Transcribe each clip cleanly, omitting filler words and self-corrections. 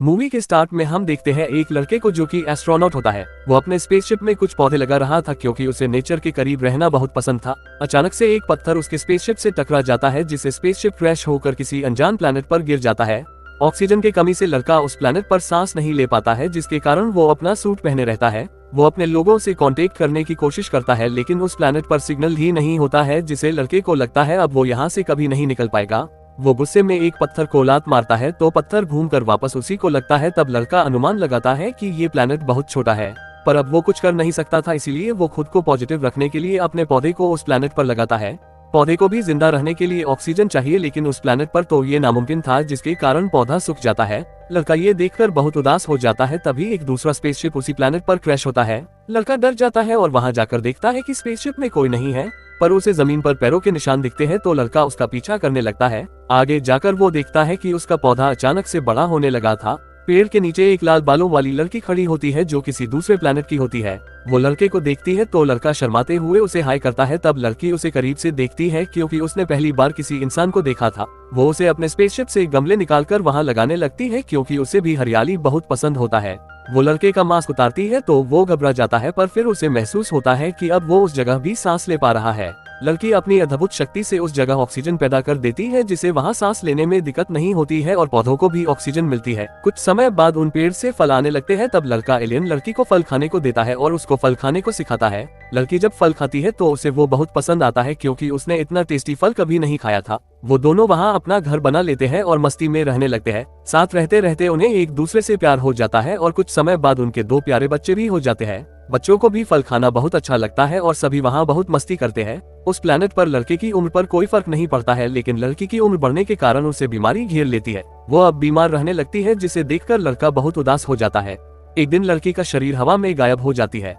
Movie के start में हम देखते हैं एक लड़के को जो कि एस्ट्रोनॉट होता है। वो अपने स्पेसशिप में कुछ पौधे लगा रहा था क्योंकि उसे नेचर के करीब रहना बहुत पसंद था। अचानक से एक पत्थर उसके स्पेसशिप से टकरा जाता है जिससे स्पेसशिप क्रैश होकर किसी अनजान प्लैनेट पर गिर जाता है। ऑक्सीजन की कमी से लड़का उस प्लैनेट पर सांस नहीं ले पाता है, जिसके कारण वो अपना सूट पहने रहता है। वो अपने लोगों से कांटेक्ट करने की कोशिश करता है लेकिन उस प्लैनेट पर सिग्नल ही नहीं होता है, जिससे लड़के को लगता है अब वो यहाँ से कभी नहीं निकल पाएगा। वो गुस्से में एक पत्थर को लात मारता है तो पत्थर घूमकर वापस उसी को लगता है। तब लड़का अनुमान लगाता है कि ये प्लैनेट बहुत छोटा है, पर अब वो कुछ कर नहीं सकता था, इसीलिए वो खुद को पॉजिटिव रखने के लिए अपने पौधे को उस प्लैनेट पर लगाता है। पौधे को भी जिंदा रहने के लिए ऑक्सीजन चाहिए लेकिन उस प्लैनेट पर तो ये नामुमकिन था, जिसके कारण पौधा सूख जाता है। लड़का ये देखकर बहुत उदास हो जाता है। तभी एक दूसरा स्पेसशिप उसी प्लैनेट पर क्रैश होता है। लड़का डर जाता है और वहां जाकर देखता है कि स्पेसशिप में कोई नहीं है, पर उसे जमीन पर पैरों के निशान दिखते हैं तो लड़का उसका पीछा करने लगता है। आगे जाकर वो देखता है कि उसका पौधा अचानक से बड़ा होने लगा था। पेड़ के नीचे एक लाल बालों वाली लड़की खड़ी होती है जो किसी दूसरे प्लैनेट की होती है। वो लड़के को देखती है तो लड़का शर्माते हुए उसे हाय करता है। तब लड़की उसे करीब से देखती है क्योंकि उसने पहली बार किसी इंसान को देखा था। वो उसे अपने स्पेसशिप से गमले निकालकर वहां लगाने लगती है क्योंकि उसे भी हरियाली बहुत पसंद होता है। वो लड़के का मास्क उतारती है तो वो घबरा जाता है, पर फिर उसे महसूस होता है कि अब वो उस जगह भी सांस ले पा रहा है। लड़की अपनी अद्भुत शक्ति से उस जगह ऑक्सीजन पैदा कर देती है जिससे वहां सांस लेने में दिक्कत नहीं होती है और पौधों को भी ऑक्सीजन मिलती है। कुछ समय बाद उन पेड़ से फल आने लगते हैं। तब लड़का एलियन लड़की को फल खाने को देता है और उसको फल खाने को सिखाता है। लड़की जब फल खाती है तो उसे वो बहुत पसंद आता है क्योंकि उसने इतना टेस्टी फल कभी नहीं खाया था। वो दोनों वहाँ अपना घर बना लेते हैं और मस्ती में रहने लगते हैं। साथ रहते रहते उन्हें एक दूसरे से प्यार हो जाता है और कुछ समय बाद उनके 2 प्यारे बच्चे भी हो जाते हैं। बच्चों को भी फल खाना बहुत अच्छा लगता है और सभी वहाँ बहुत मस्ती करते हैं। उस प्लैनेट पर लड़के की उम्र पर कोई फर्क नहीं पड़ता है, लेकिन लड़की की उम्र बढ़ने के कारण उसे बीमारी घेर लेती है। वो अब बीमार रहने लगती है जिसे देखकर लड़का बहुत उदास हो जाता है। एक दिन लड़की का शरीर हवा में गायब हो जाती है।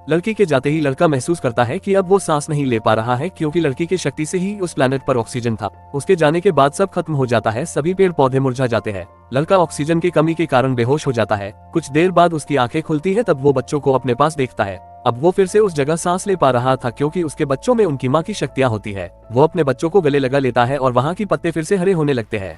लड़की के जाते ही लड़का महसूस करता है कि अब वो सांस नहीं ले पा रहा है क्योंकि लड़की की शक्ति से ही उस प्लैनेट पर ऑक्सीजन था। उसके जाने के बाद सब खत्म हो जाता है, सभी पेड़ पौधे मुरझा जाते हैं। लड़का ऑक्सीजन की कमी के कारण बेहोश हो जाता है। कुछ देर बाद उसकी आंखें खुलती है। तब वो बच्चों को अपने पास देखता है। अब वो फिर से उस जगह सांस ले पा रहा था क्योंकि उसके बच्चों में उनकी माँ की शक्तियाँ होती है। वो अपने बच्चों को गले लगा लेता है और वहाँ की पत्ते फिर से हरे होने लगते हैं।